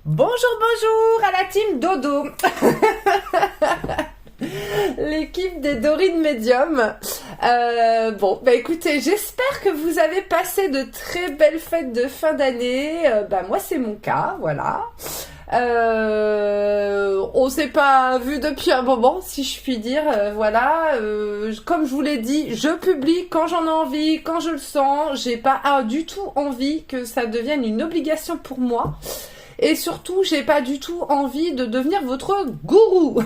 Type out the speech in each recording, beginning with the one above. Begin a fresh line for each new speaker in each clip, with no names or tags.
Bonjour, bonjour à la team Dodo. L'équipe des Dorines Médium. Bon, bah écoutez, j'espère que vous avez passé de très belles fêtes de fin d'année. Moi, c'est mon cas, voilà. On s'est pas vu depuis un moment, si je puis dire. Voilà. Comme je vous l'ai dit, je publie quand j'en ai envie, quand je le sens. J'ai pas du tout envie que ça devienne une obligation pour moi. Et surtout, j'ai pas du tout envie de devenir votre gourou.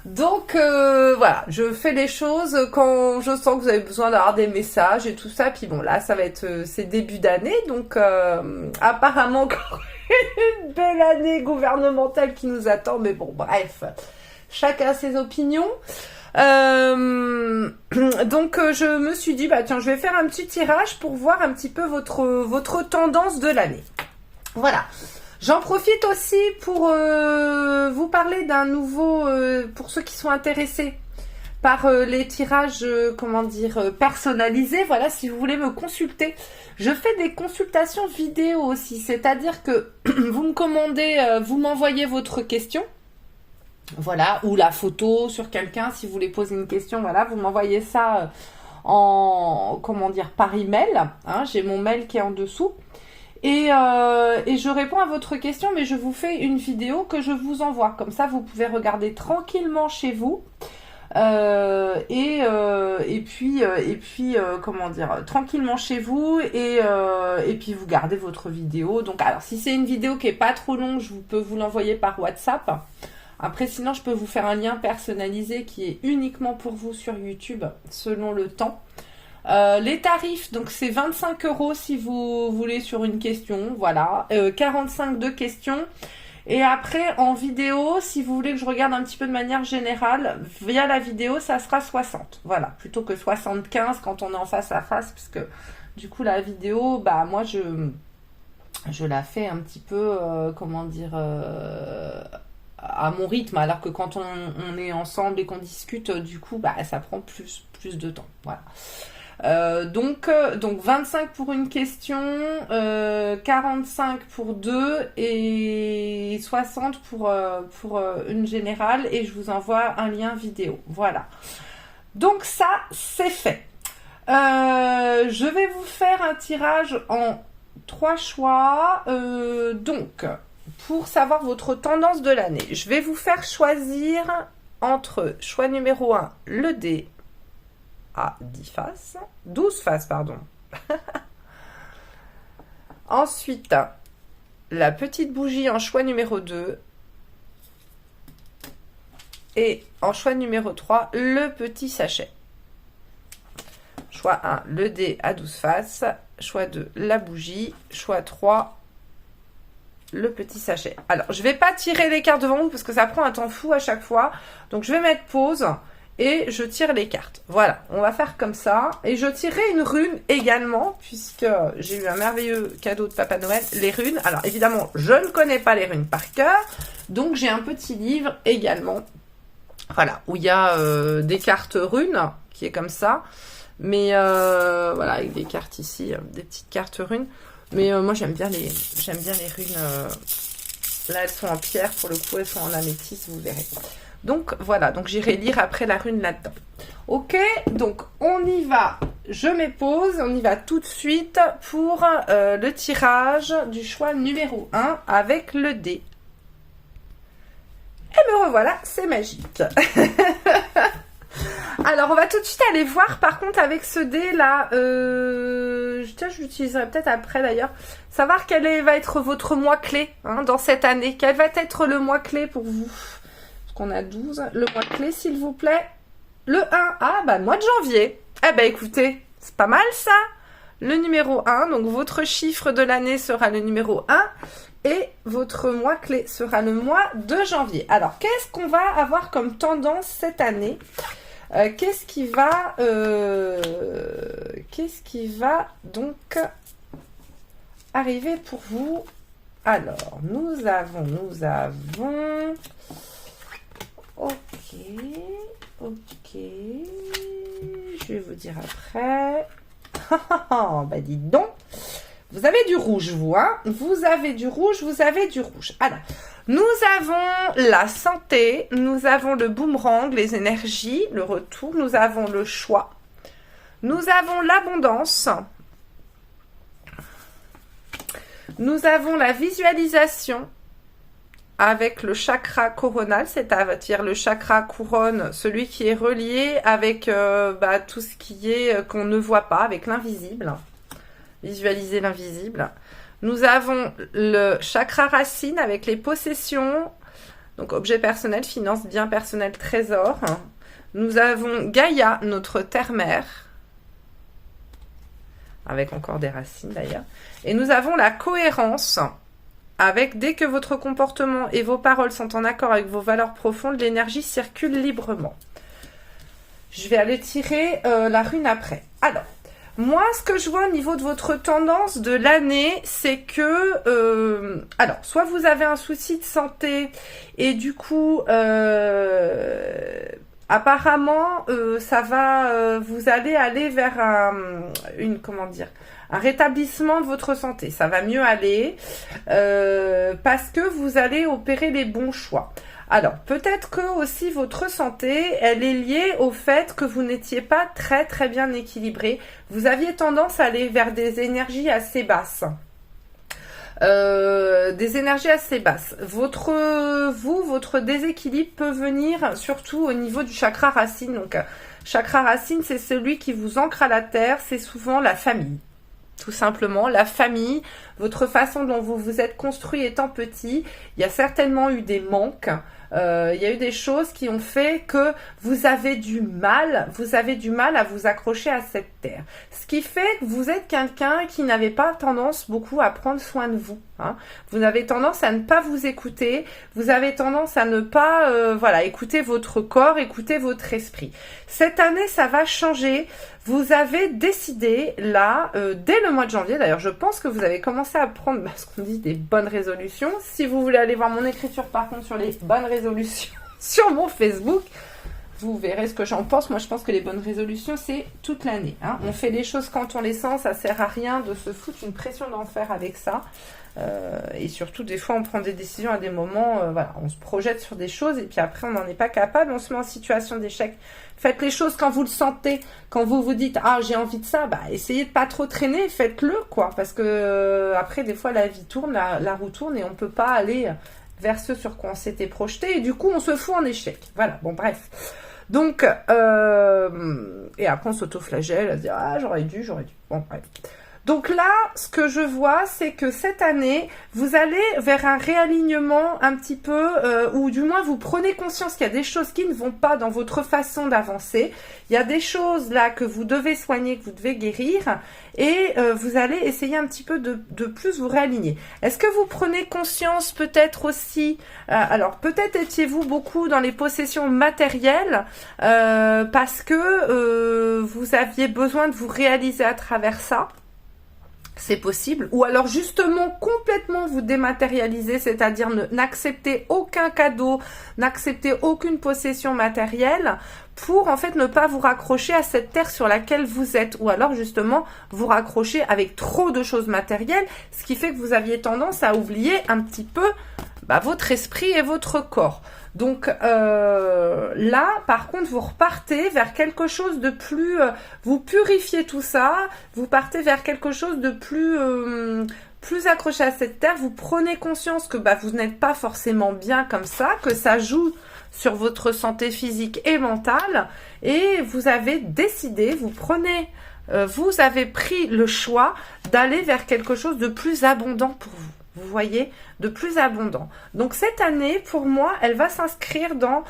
Donc voilà, je fais les choses quand je sens que vous avez besoin d'avoir des messages et tout ça. Puis bon, là, ça va être c'est début d'année, donc apparemment encore une belle année gouvernementale qui nous attend. Mais bon, bref, chacun a ses opinions. Donc je me suis dit, tiens, je vais faire un petit tirage pour voir un petit peu votre tendance de l'année. Voilà. J'en profite aussi pour vous parler d'un nouveau, pour ceux qui sont intéressés par les tirages, personnalisés. Voilà, si vous voulez me consulter. Je fais des consultations vidéo aussi, c'est-à-dire que vous me commandez, vous m'envoyez votre question. Voilà, ou la photo sur quelqu'un, si vous voulez poser une question, voilà, vous m'envoyez ça par email. Hein, j'ai mon mail qui est en dessous. Et je réponds à votre question, mais je vous fais une vidéo que je vous envoie. Comme ça, vous pouvez regarder tranquillement chez vous. Tranquillement chez vous. Et puis, vous gardez votre vidéo. Donc, alors, si c'est une vidéo qui est pas trop longue, je peux vous l'envoyer par WhatsApp. Après, sinon, je peux vous faire un lien personnalisé qui est uniquement pour vous sur YouTube, selon le temps. Les tarifs, donc c'est 25 € si vous voulez sur une question, voilà, 45 de questions. Et après, en vidéo, si vous voulez que je regarde un petit peu de manière générale, via la vidéo, ça sera 60. Voilà, plutôt que 75 quand on est en face à face, parce que du coup, la vidéo, moi, je la fais un petit peu, à mon rythme, alors que quand on est ensemble et qu'on discute, du coup, ça prend plus de temps, voilà. Donc 25 pour une question, 45 pour deux et 60 pour une générale, et je vous envoie un lien vidéo. Voilà. Donc ça, c'est fait. Je vais vous faire un tirage en 3 choix. Donc, pour savoir votre tendance de l'année, je vais vous faire choisir entre choix numéro 1, le dé à 12 faces, pardon. Ensuite, la petite bougie en choix numéro 2. Et en choix numéro 3, le petit sachet. Choix 1, le dé à 12 faces. Choix 2, la bougie. Choix 3, le petit sachet. Alors, je ne vais pas tirer les cartes devant vous parce que ça prend un temps fou à chaque fois. Donc, je vais mettre pause. Et je tire les cartes. Voilà, on va faire comme ça. Et je tirerai une rune également, puisque j'ai eu un merveilleux cadeau de Papa Noël, les runes. Alors évidemment, je ne connais pas les runes par cœur, donc j'ai un petit livre également, voilà, où il y a des cartes runes, qui est comme ça. Mais voilà, avec des cartes ici, des petites cartes runes. Mais moi j'aime bien les runes. Là, elles sont en pierre, pour le coup, elles sont en améthyste, vous verrez. Donc voilà, donc j'irai lire après la rune là-dedans. Ok, donc on y va. Je mets pause, on y va tout de suite pour le tirage du choix numéro 1 avec le dé. Et me revoilà, c'est magique. Alors on va tout de suite aller voir par contre avec ce dé là, je l'utiliserai peut-être après d'ailleurs, savoir quel va être votre mois clé dans cette année. Quel va être le mois clé pour vous? Qu'on a 12, le mois clé s'il vous plaît, le 1, mois de janvier, écoutez, c'est pas mal ça, le numéro 1, donc votre chiffre de l'année sera le numéro 1, et votre mois clé sera le mois de janvier. Alors, qu'est-ce qu'on va avoir comme tendance cette année? Qu'est-ce qui va donc arriver pour vous? Alors, nous avons... Ok, je vais vous dire après. Dites donc, Vous avez du rouge, vous, hein? Vous avez du rouge, vous avez du rouge. Alors, nous avons la santé, nous avons le boomerang, les énergies, le retour, nous avons le choix, nous avons l'abondance, nous avons la visualisation avec le chakra coronal, c'est-à-dire le chakra couronne, celui qui est relié avec tout ce qui est qu'on ne voit pas, avec l'invisible. Visualiser l'invisible. Nous avons le chakra racine avec les possessions, donc objets personnels, finances, biens personnels, trésors. Nous avons Gaïa, notre terre-mère, avec encore des racines d'ailleurs. Et nous avons la cohérence, avec dès que votre comportement et vos paroles sont en accord avec vos valeurs profondes, l'énergie circule librement. Je vais aller tirer la rune après. Alors, moi, ce que je vois au niveau de votre tendance de l'année, c'est que, alors, soit vous avez un souci de santé et du coup, apparemment, ça va, vous allez aller vers un rétablissement de votre santé. Ça va mieux aller parce que vous allez opérer les bons choix. Alors, peut-être que aussi votre santé, elle est liée au fait que vous n'étiez pas très très bien équilibré. Vous aviez tendance à aller vers des énergies assez basses. Votre déséquilibre peut venir surtout au niveau du chakra racine. Donc, chakra racine, c'est celui qui vous ancre à la terre, c'est souvent la famille. Tout simplement, la famille, votre façon dont vous vous êtes construit étant petit, il y a certainement eu des manques, il y a eu des choses qui ont fait que vous avez du mal à vous accrocher à cette terre. Ce qui fait que vous êtes quelqu'un qui n'avait pas tendance beaucoup à prendre soin de vous. Hein. Vous avez tendance à ne pas vous écouter, vous avez tendance à ne pas écouter votre corps, écouter votre esprit. Cette année, ça va changer. Vous avez décidé, là, dès le mois de janvier, d'ailleurs, je pense que vous avez commencé à prendre ce qu'on dit des bonnes résolutions. Si vous voulez aller voir mon écriture, par contre, sur les bonnes résolutions sur mon Facebook, vous verrez ce que j'en pense. Moi, je pense que les bonnes résolutions, c'est toute l'année. Hein. On fait les choses quand on les sent, ça sert à rien de se foutre une pression d'enfer avec ça. Et surtout, des fois, on prend des décisions à des moments, on se projette sur des choses et puis après, on n'en est pas capable, on se met en situation d'échec. Faites les choses quand vous le sentez, quand vous vous dites « Ah, j'ai envie de ça », essayez de pas trop traîner, faites-le, quoi. Parce que après, des fois, la vie tourne, la roue tourne et on peut pas aller vers ce sur quoi on s'était projeté et du coup, on se fout en échec. Voilà, bon, bref. Donc, et après, on s'autoflagelle, à se dire « Ah, j'aurais dû. » Bon, bref. Donc là, ce que je vois, c'est que cette année, vous allez vers un réalignement un petit peu, ou du moins vous prenez conscience qu'il y a des choses qui ne vont pas dans votre façon d'avancer. Il y a des choses là que vous devez soigner, que vous devez guérir, et vous allez essayer un petit peu de plus vous réaligner. Est-ce que vous prenez conscience peut-être aussi, alors peut-être étiez-vous beaucoup dans les possessions matérielles, parce que vous aviez besoin de vous réaliser à travers ça. C'est possible. Ou alors justement complètement vous dématérialiser, c'est-à-dire n'accepter aucun cadeau, n'accepter aucune possession matérielle pour en fait ne pas vous raccrocher à cette terre sur laquelle vous êtes. Ou alors justement vous raccrocher avec trop de choses matérielles, ce qui fait que vous aviez tendance à oublier un petit peu votre esprit et votre corps. Donc là, par contre, vous repartez vers quelque chose de plus... vous purifiez tout ça, vous partez vers quelque chose de plus accroché à cette terre. Vous prenez conscience que vous n'êtes pas forcément bien comme ça, que ça joue sur votre santé physique et mentale. Et vous avez décidé, vous avez pris le choix d'aller vers quelque chose de plus abondant pour vous. Vous voyez, de plus abondant. Donc cette année, pour moi, elle va s'inscrire dans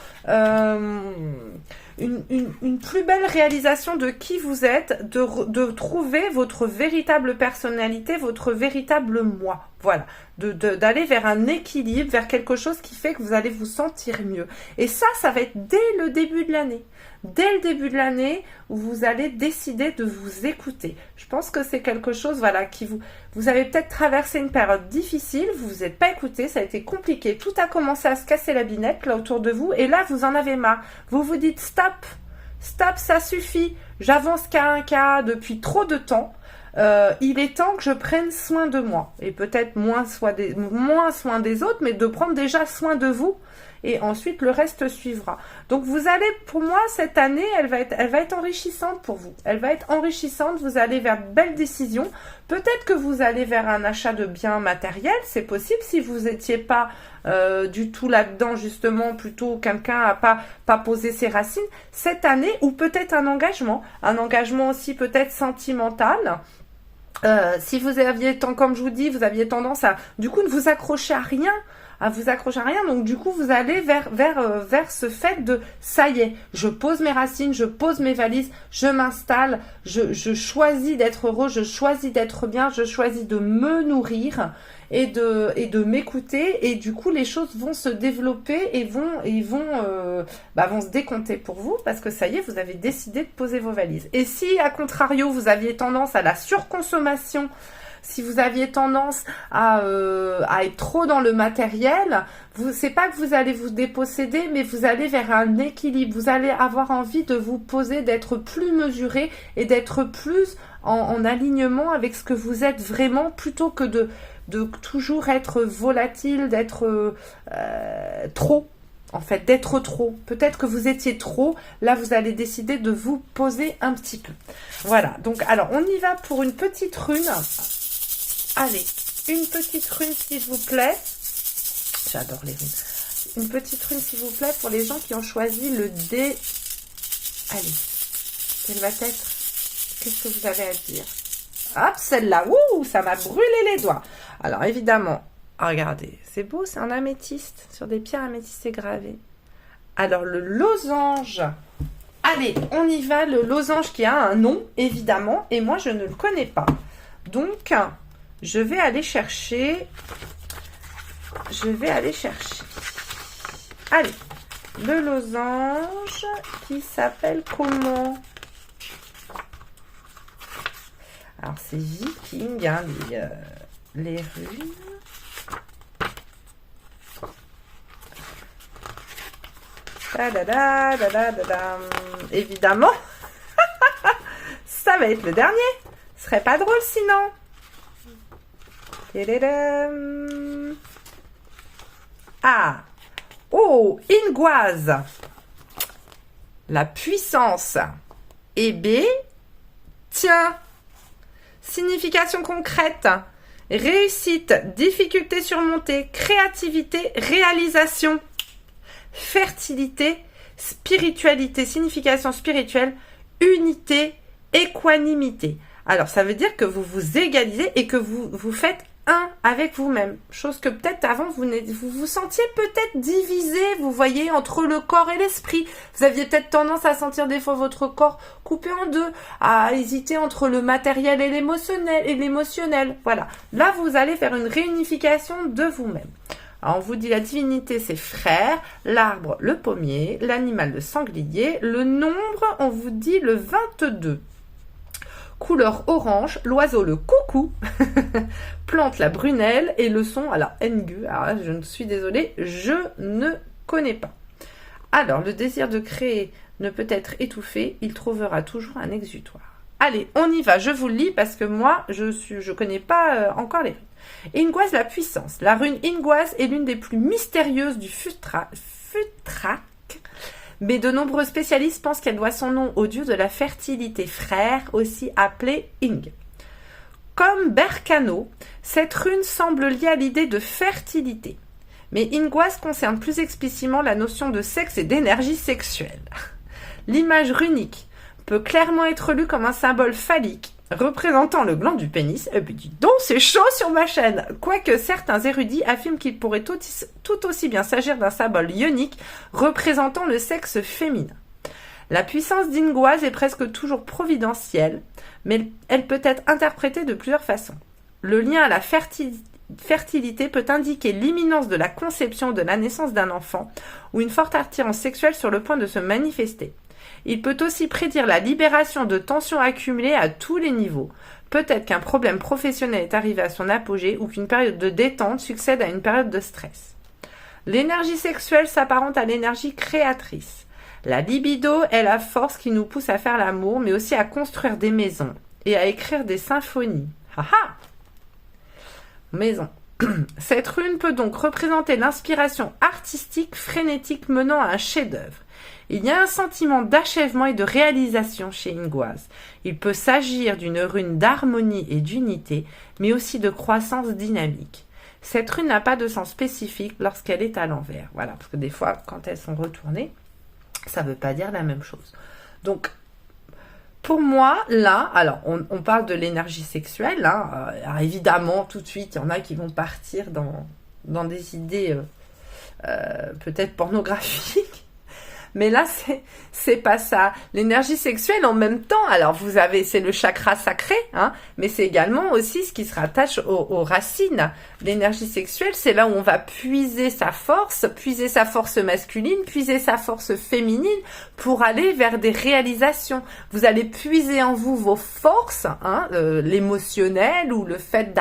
une plus belle réalisation de qui vous êtes, de trouver votre véritable personnalité, votre véritable moi. Voilà, d'aller vers un équilibre, vers quelque chose qui fait que vous allez vous sentir mieux. Et ça va être dès le début de l'année. Dès le début de l'année où vous allez décider de vous écouter. Je pense que c'est quelque chose, qui vous avez peut-être traversé une période difficile, vous vous êtes pas écouté, ça a été compliqué, tout a commencé à se casser la binette là autour de vous et là vous en avez marre. Vous vous dites stop, ça suffit, j'avance qu'à un cas depuis trop de temps. il est temps que je prenne soin de moi. Et peut-être moins soin des autres, mais de prendre déjà soin de vous. Et ensuite, le reste suivra. Donc, vous allez, pour moi, cette année, elle va être enrichissante pour vous. Elle va être enrichissante. Vous allez vers de belles décisions. Peut-être que vous allez vers un achat de biens matériels. C'est possible si vous n'étiez pas du tout là-dedans, justement, plutôt quelqu'un a pas posé ses racines. Cette année, ou peut-être un engagement aussi peut-être sentimental. Si vous aviez, comme je vous dis, vous aviez tendance à, du coup, ne vous accrocher à rien. Donc du coup vous allez vers ce fait de ça y est, je pose mes racines, je pose mes valises, je m'installe, je choisis d'être heureux, je choisis d'être bien, je choisis de me nourrir et de m'écouter, et du coup les choses vont se développer et vont se décompter pour vous, parce que ça y est, vous avez décidé de poser vos valises. Et si à contrario vous aviez tendance à la surconsommation, si vous aviez tendance à être trop dans le matériel, c'est pas que vous allez vous déposséder, mais vous allez vers un équilibre. Vous allez avoir envie de vous poser, d'être plus mesuré et d'être plus en alignement avec ce que vous êtes vraiment, plutôt que de toujours être volatile, d'être trop. En fait, d'être trop. Peut-être que vous étiez trop. Là, vous allez décider de vous poser un petit peu. Voilà. Donc, alors, on y va pour une petite rune. Allez, une petite rune s'il vous plaît. J'adore les runes. Une petite rune s'il vous plaît pour les gens qui ont choisi le D. Allez, quelle va être? Qu'est-ce que vous avez à dire? Hop, celle-là, ouh, ça m'a brûlé les doigts. Alors évidemment, regardez, c'est beau, c'est en améthyste, sur des pierres améthystées gravées. Alors le losange. Allez, on y va, le losange qui a un nom, évidemment, et moi je ne le connais pas. Donc, je vais aller chercher. Allez, le losange qui s'appelle comment? Alors, c'est viking, hein, les runes. Évidemment, ça va être le dernier. Ce serait pas drôle sinon. Ah, oh, Ingoise, la puissance. Et B, tiens, signification concrète, réussite, difficulté surmontée, créativité, réalisation, fertilité, spiritualité, signification spirituelle, unité, équanimité. Alors, ça veut dire que vous vous égalisez et que vous faites un avec vous-même. Chose que peut-être avant, vous vous sentiez peut-être divisé, vous voyez, entre le corps et l'esprit. Vous aviez peut-être tendance à sentir des fois votre corps coupé en deux, à hésiter entre le matériel et l'émotionnel. Voilà. Là, vous allez faire une réunification de vous-même. Alors, on vous dit la divinité, c'est frère, l'arbre, le pommier, l'animal, le sanglier, le nombre, on vous dit le 22. Couleur orange, l'oiseau le coucou, plante la brunelle et le son, alors Ngu, alors là, je ne suis désolée, je ne connais pas. Alors, le désir de créer ne peut être étouffé, il trouvera toujours un exutoire. Allez, on y va, je vous le lis parce que moi, je connais pas encore les runes. Ingoise, la puissance. La rune Ingoise est l'une des plus mystérieuses du Futrak, mais de nombreux spécialistes pensent qu'elle doit son nom au dieu de la fertilité, frère, aussi appelé Ing. Comme Berkano, cette rune semble liée à l'idée de fertilité. Mais Ingoise concerne plus explicitement la notion de sexe et d'énergie sexuelle. L'image runique peut clairement être lue comme un symbole phallique représentant le gland du pénis. Et puis dis donc, c'est chaud sur ma chaîne. Quoique certains érudits affirment qu'il pourrait tout aussi bien s'agir d'un symbole ionique représentant le sexe féminin. La puissance d'Ingoise est presque toujours providentielle, mais elle peut être interprétée de plusieurs façons. Le lien à la fertilité peut indiquer l'imminence de la conception ou de la naissance d'un enfant, ou une forte attirance sexuelle sur le point de se manifester. Il peut aussi prédire la libération de tensions accumulées à tous les niveaux. Peut-être qu'un problème professionnel est arrivé à son apogée ou qu'une période de détente succède à une période de stress. L'énergie sexuelle s'apparente à l'énergie créatrice. La libido est la force qui nous pousse à faire l'amour, mais aussi à construire des maisons. et à écrire des symphonies. Haha! Maison. Cette rune peut donc représenter l'inspiration artistique frénétique menant à un chef-d'œuvre. Il y a un sentiment d'achèvement et de réalisation chez Ingoise. Il peut s'agir d'une rune d'harmonie et d'unité, mais aussi de croissance dynamique. Cette rune n'a pas de sens spécifique lorsqu'elle est à l'envers. Voilà, parce que des fois, quand elles sont retournées, ça ne veut pas dire la même chose. Donc, pour moi, là, alors, on parle de l'énergie sexuelle. Hein, alors évidemment, tout de suite, il y en a qui vont partir dans des idées peut-être pornographiques. Mais là, c'est pas ça. L'énergie sexuelle, en même temps, alors vous avez, c'est le chakra sacré, hein, mais c'est également aussi ce qui se rattache aux racines. L'énergie sexuelle, c'est là où on va puiser sa force masculine, puiser sa force féminine pour aller vers des réalisations. Vous allez puiser en vous vos forces, hein, l'émotionnel ou le fait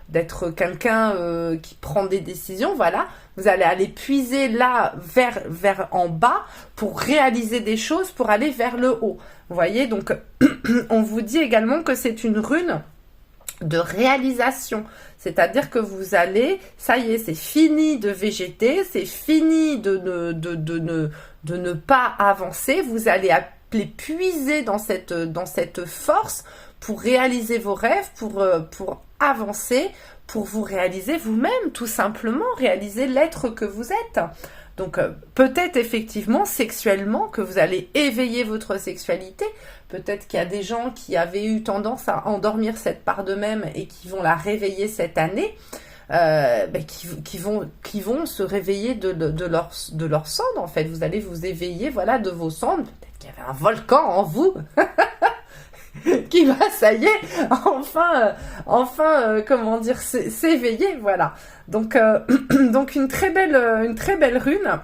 d'être quelqu'un qui prend des décisions, voilà. Vous allez aller puiser là vers en bas pour réaliser des choses, pour aller vers le haut. Vous voyez, donc on vous dit également que c'est une rune de réalisation. C'est-à-dire que vous allez, ça y est, c'est fini de végéter, c'est fini de ne pas avancer. Vous allez appeler puiser dans cette force pour réaliser vos rêves, pour avancer, pour vous réaliser vous-même, tout simplement, réaliser l'être que vous êtes. Donc, peut-être effectivement, sexuellement, que vous allez éveiller votre sexualité. Peut-être qu'il y a des gens qui avaient eu tendance à endormir cette part d'eux-mêmes et qui vont la réveiller cette année, qui vont se réveiller de leur cendre, en fait. Vous allez vous éveiller, voilà, de vos cendres. Peut-être qu'il y avait un volcan en vous qui va, ça y est, enfin, comment dire, s'éveiller, voilà. Donc une très belle rune.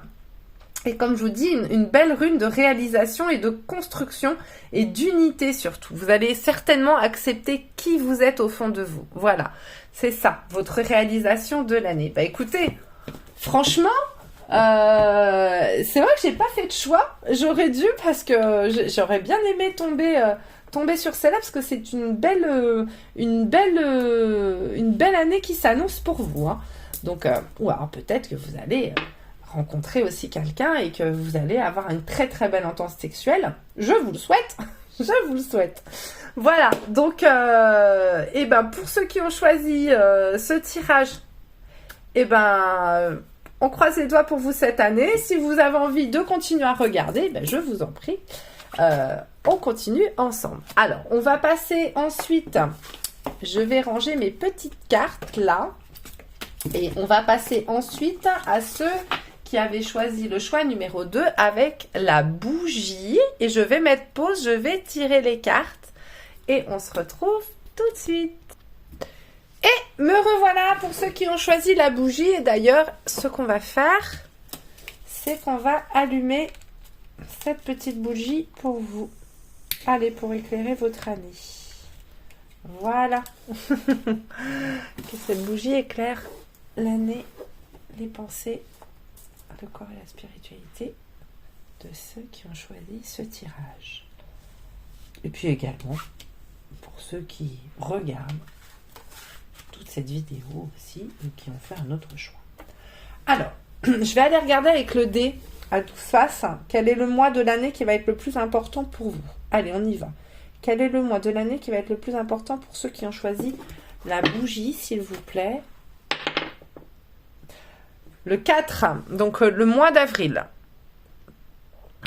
Et comme je vous dis, une belle rune de réalisation et de construction et d'unité surtout. Vous allez certainement accepter qui vous êtes au fond de vous. Voilà, c'est ça, votre réalisation de l'année. Bah écoutez, franchement, c'est vrai que j'ai pas fait de choix. J'aurais dû parce que j'aurais bien aimé tomber sur celle-là parce que c'est une belle année qui s'annonce pour vous. Hein. Donc, ou alors peut-être que vous allez rencontrer aussi quelqu'un et que vous allez avoir une très très belle entente sexuelle. Je vous le souhaite. Je vous le souhaite. Voilà. Donc, et ben pour ceux qui ont choisi ce tirage, et ben on croise les doigts pour vous cette année. Si vous avez envie de continuer à regarder, ben je vous en prie. On continue ensemble. Alors, on va passer ensuite. Je vais ranger mes petites cartes là. Et on va passer ensuite à ceux qui avaient choisi le choix numéro 2 avec la bougie. Et je vais mettre pause, je vais tirer les cartes. Et on se retrouve tout de suite. Et me revoilà pour ceux qui ont choisi la bougie. Et d'ailleurs, ce qu'on va faire, c'est qu'on va allumer cette petite bougie pour vous. Allez, pour éclairer votre année. Voilà. Que cette bougie éclaire l'année, les pensées, le corps et la spiritualité de ceux qui ont choisi ce tirage. Et puis également, pour ceux qui regardent toute cette vidéo aussi, et qui ont fait un autre choix. Alors, je vais aller regarder avec le dé à 12 faces, quel est le mois de l'année qui va être le plus important pour vous. Allez, on y va. Quel est le mois de l'année qui va être le plus important pour ceux qui ont choisi la bougie, s'il vous plaît? Le 4, donc le mois d'avril.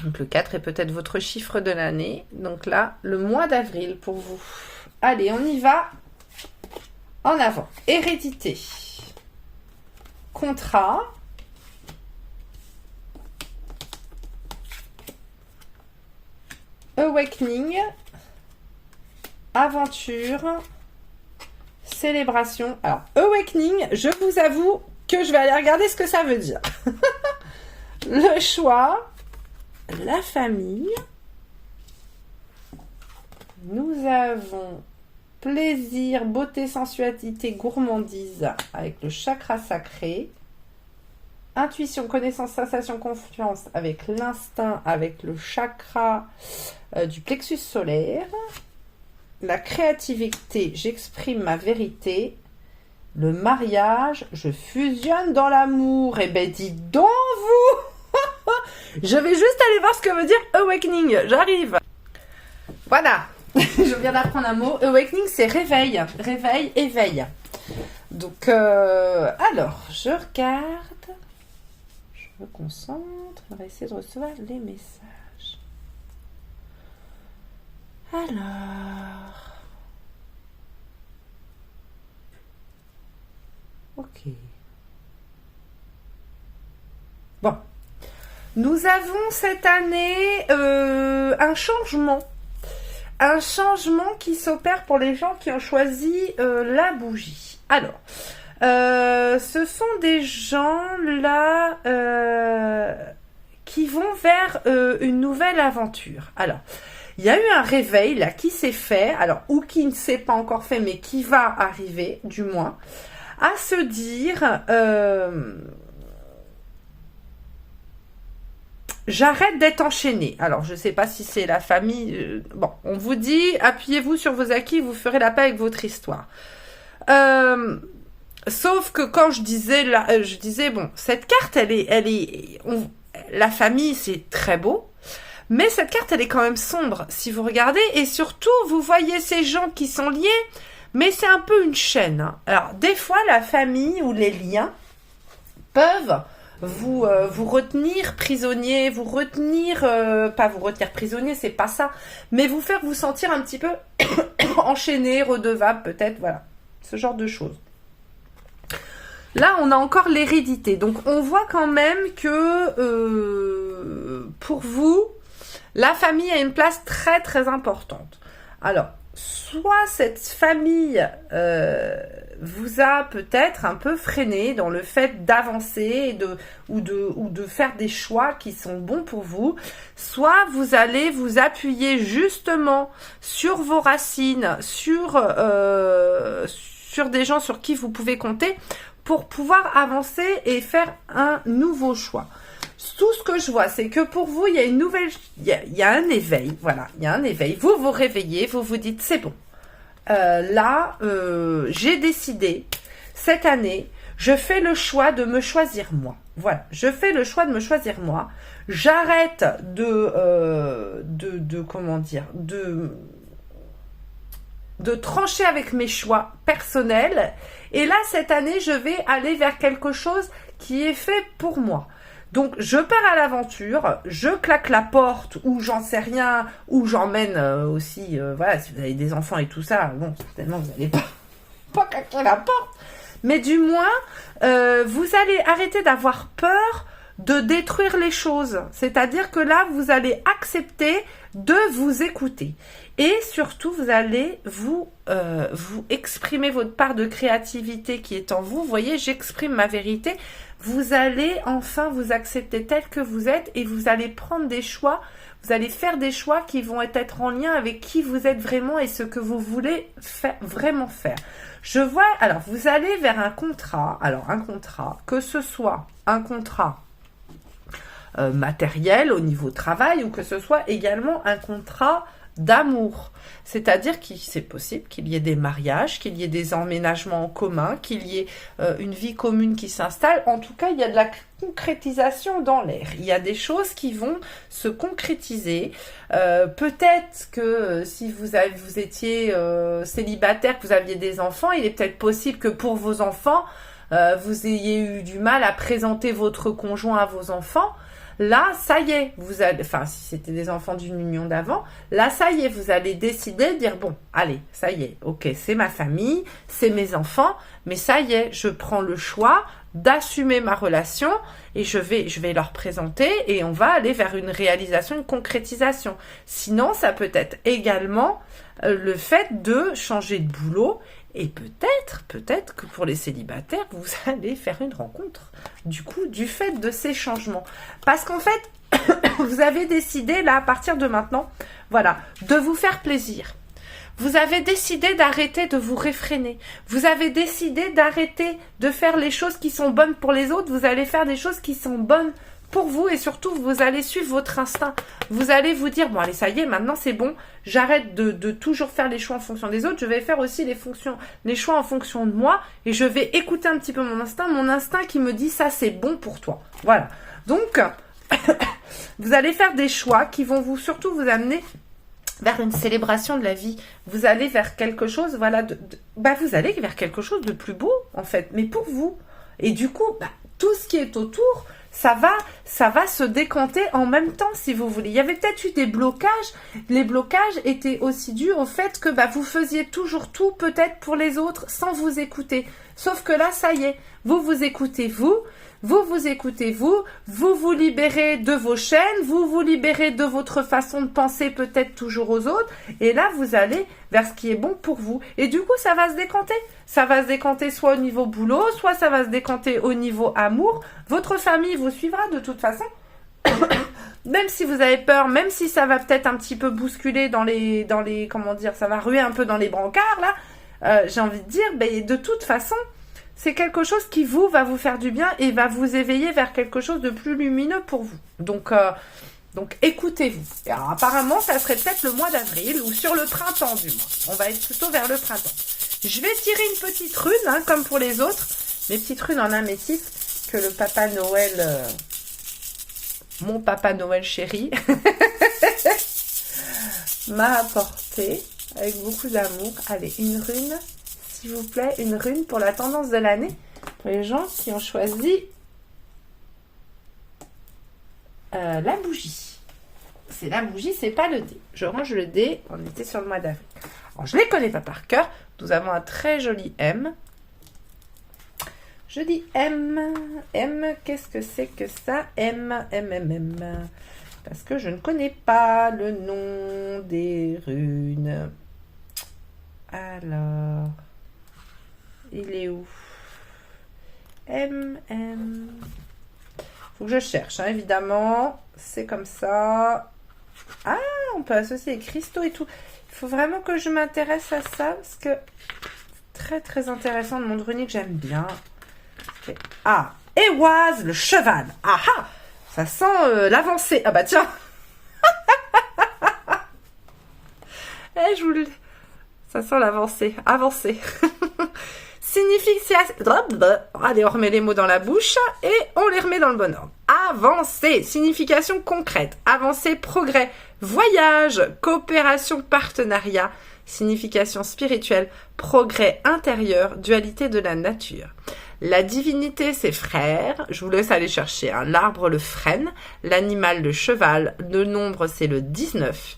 Donc le 4 est peut-être votre chiffre de l'année. Donc là, le mois d'avril pour vous. Allez, on y va. En avant. Hérédité. Contrat. Awakening. Aventure. Célébration. Alors, Awakening, je vous avoue que je vais aller regarder ce que ça veut dire. Le choix, la famille. Nous avons plaisir, beauté, sensualité, gourmandise avec le chakra sacré. Intuition, connaissance, sensation, confiance avec l'instinct, avec le chakra du plexus solaire. La créativité, j'exprime ma vérité. Le mariage, je fusionne dans l'amour. Eh ben, dis donc, vous. Je vais juste aller voir ce que veut dire awakening. J'arrive. Voilà. Je viens d'apprendre un mot. Awakening, c'est réveil. Réveil, éveil. Donc, alors, je regarde. Je me concentre. On va essayer de recevoir les messages. Alors. Ok. Bon. Nous avons cette année un changement. Un changement qui s'opère pour les gens qui ont choisi la bougie. Alors, ce sont des gens là qui vont vers une nouvelle aventure. Alors, il y a eu un réveil là qui s'est fait, alors ou qui ne s'est pas encore fait, mais qui va arriver, du moins, à se dire j'arrête d'être enchaînée. Alors, je ne sais pas si c'est la famille. Bon, on vous dit, appuyez-vous sur vos acquis, vous ferez la paix avec votre histoire. Sauf que quand je disais, bon, cette carte, la famille, c'est très beau. Mais cette carte, elle est quand même sombre, si vous regardez. Et surtout, vous voyez ces gens qui sont liés, mais c'est un peu une chaîne. Hein. Alors, des fois, la famille ou les liens peuvent vous retenir prisonnier, pas vous retenir prisonnier, c'est pas ça, mais vous faire vous sentir un petit peu enchaîné, redevable peut-être, voilà, ce genre de choses. Là, on a encore l'hérédité, donc on voit quand même que pour vous, la famille a une place très très importante. Alors, soit cette famille vous a peut-être un peu freiné dans le fait d'avancer ou de faire des choix qui sont bons pour vous, soit vous allez vous appuyer justement sur vos racines, sur des gens sur qui vous pouvez compter pour pouvoir avancer et faire un nouveau choix. Tout ce que je vois, c'est que pour vous, il y a une nouvelle, il y a un éveil, voilà, il y a un éveil. Vous vous réveillez, vous vous dites, c'est bon. J'ai décidé, cette année, je fais le choix de me choisir moi. Voilà, je fais le choix de me choisir moi. J'arrête de trancher avec mes choix personnels. Et là, cette année, je vais aller vers quelque chose qui est fait pour moi. Donc, je pars à l'aventure, je claque la porte, ou j'en sais rien, ou j'emmène aussi, voilà, si vous avez des enfants et tout ça, bon, certainement, vous n'allez pas claquer la porte. Mais du moins, vous allez arrêter d'avoir peur de détruire les choses. C'est-à-dire que là, vous allez accepter de vous écouter. Et surtout, vous allez vous exprimer votre part de créativité qui est en vous. Vous voyez, j'exprime ma vérité. Vous allez enfin vous accepter tel que vous êtes et vous allez prendre des choix. Vous allez faire des choix qui vont être en lien avec qui vous êtes vraiment et ce que vous voulez vraiment faire. Je vois, alors vous allez vers un contrat. Alors un contrat, que ce soit un contrat matériel au niveau travail ou que ce soit également un contrat d'amour. C'est-à-dire que c'est possible qu'il y ait des mariages, qu'il y ait des emménagements en commun, qu'il y ait une vie commune qui s'installe. En tout cas, il y a de la concrétisation dans l'air. Il y a des choses qui vont se concrétiser. Peut-être que si vous étiez célibataire, que vous aviez des enfants, il est peut-être possible que pour vos enfants, vous ayez eu du mal à présenter votre conjoint à vos enfants. Là, ça y est, vous allez, enfin, si c'était des enfants d'une union d'avant, là, ça y est, vous allez décider de dire, bon, allez, ça y est, ok, c'est ma famille, c'est mes enfants, mais ça y est, je prends le choix d'assumer ma relation et je vais leur présenter et on va aller vers une réalisation, une concrétisation. Sinon, ça peut être également le fait de changer de boulot. Et peut-être que pour les célibataires, vous allez faire une rencontre, du coup, du fait de ces changements. Parce qu'en fait, vous avez décidé, là, à partir de maintenant, voilà, de vous faire plaisir. Vous avez décidé d'arrêter de vous réfréner. Vous avez décidé d'arrêter de faire les choses qui sont bonnes pour les autres. Vous allez faire des choses qui sont bonnes pour vous et surtout, vous allez suivre votre instinct. Vous allez vous dire, bon allez, ça y est, maintenant c'est bon, j'arrête de toujours faire les choix en fonction des autres, je vais faire aussi les choix en fonction de moi et je vais écouter un petit peu mon instinct qui me dit ça c'est bon pour toi. Voilà. Donc, vous allez faire des choix qui vont surtout vous amener vers une célébration de la vie. Vous allez vers quelque chose, voilà, vous allez vers quelque chose de plus beau, en fait, mais pour vous. Et du coup, tout ce qui est autour, ça va se décanter en même temps, si vous voulez. Il y avait peut-être eu des blocages. Les blocages étaient aussi dus au fait que vous faisiez toujours tout, peut-être pour les autres, sans vous écouter. Sauf que là, ça y est, vous vous écoutez vous écoutez vous vous libérez de vos chaînes, vous libérez de votre façon de penser peut-être toujours aux autres, et là vous allez vers ce qui est bon pour vous. Et du coup ça va se décanter. Ça va se décanter soit au niveau boulot, soit ça va se décanter au niveau amour. Votre famille vous suivra de toute façon. Même si vous avez peur, même si ça va peut-être un petit peu bousculer dans les comment dire, ça va ruer un peu dans les brancards là, j'ai envie de dire, de toute façon, c'est quelque chose qui va vous faire du bien et va vous éveiller vers quelque chose de plus lumineux pour vous. Donc écoutez-vous. Et alors, apparemment, ça serait peut-être le mois d'avril ou sur le printemps du mois. On va être plutôt vers le printemps. Je vais tirer une petite rune, comme pour les autres. Mes petites runes en améthyste que le Papa Noël, mon Papa Noël chéri, m'a apporté avec beaucoup d'amour. Allez, une rune. S'il vous plaît, une rune pour la tendance de l'année, pour les gens qui ont choisi la bougie. C'est la bougie, c'est pas le dé. Je range le dé, on était sur le mois d'avril. Alors, je ne les connais pas par cœur. Nous avons un très joli M. Je dis M. M, qu'est-ce que c'est que ça? M. Parce que je ne connais pas le nom des runes. Alors... il est où? Faut que je cherche, évidemment. C'est comme ça. Ah, on peut associer les cristaux et tout. Il faut vraiment que je m'intéresse à ça parce que très très intéressant. Le monde runique, j'aime bien. Ah, Éoise, le cheval. Ah ah, ça sent l'avancée. Ah bah tiens. Je vous le... ça sent l'avancée. Avancée. Signification. Allez, on remet les mots dans la bouche et on les remet dans le bon ordre. Avancée. Signification concrète. Avancée, progrès. Voyage. Coopération, partenariat. Signification spirituelle. Progrès intérieur. Dualité de la nature. La divinité, c'est frère. Je vous laisse aller chercher. L'arbre, le frêne. L'animal, le cheval. Le nombre, c'est le 19.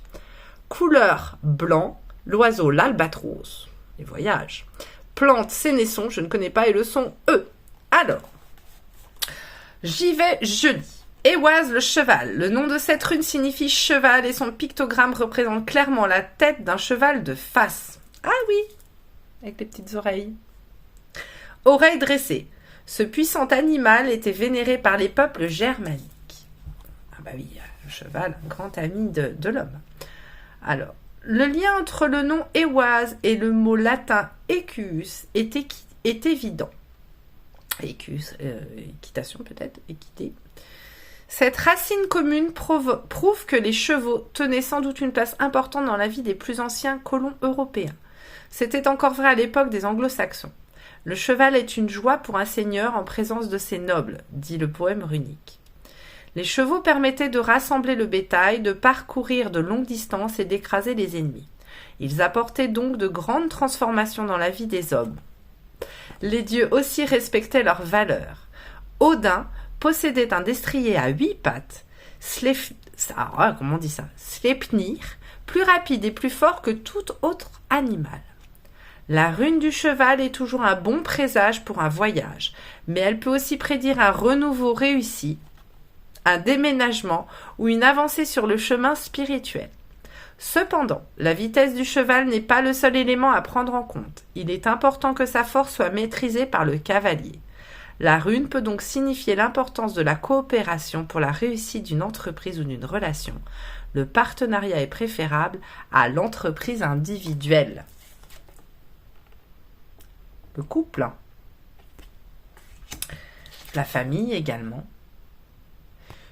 Couleur, blanc. L'oiseau, l'albatros. Les voyages. Plante, sénesson, je ne connais pas, et le son E. Alors, j'y vais, je lis. Éoise, le cheval. Le nom de cette rune signifie cheval et son pictogramme représente clairement la tête d'un cheval de face. Ah oui, avec les petites oreilles. Oreilles dressées. Ce puissant animal était vénéré par les peuples germaniques. Ah bah oui, le cheval, un grand ami de l'homme. Alors, le lien entre le nom Éoise et le mot latin Equus est évident. Equus, équitation peut-être, équité. Cette racine commune prouve que les chevaux tenaient sans doute une place importante dans la vie des plus anciens colons européens. C'était encore vrai à l'époque des anglo-saxons. Le cheval est une joie pour un seigneur en présence de ses nobles, dit le poème runique. Les chevaux permettaient de rassembler le bétail, de parcourir de longues distances et d'écraser les ennemis. Ils apportaient donc de grandes transformations dans la vie des hommes. Les dieux aussi respectaient leurs valeurs. Odin possédait un destrier à 8 pattes, comment on dit ça, Sleipnir, plus rapide et plus fort que tout autre animal. La rune du cheval est toujours un bon présage pour un voyage, mais elle peut aussi prédire un renouveau réussi, un déménagement ou une avancée sur le chemin spirituel. Cependant, la vitesse du cheval n'est pas le seul élément à prendre en compte. Il est important que sa force soit maîtrisée par le cavalier. La rune peut donc signifier l'importance de la coopération pour la réussite d'une entreprise ou d'une relation. Le partenariat est préférable à l'entreprise individuelle. Le couple. La famille également.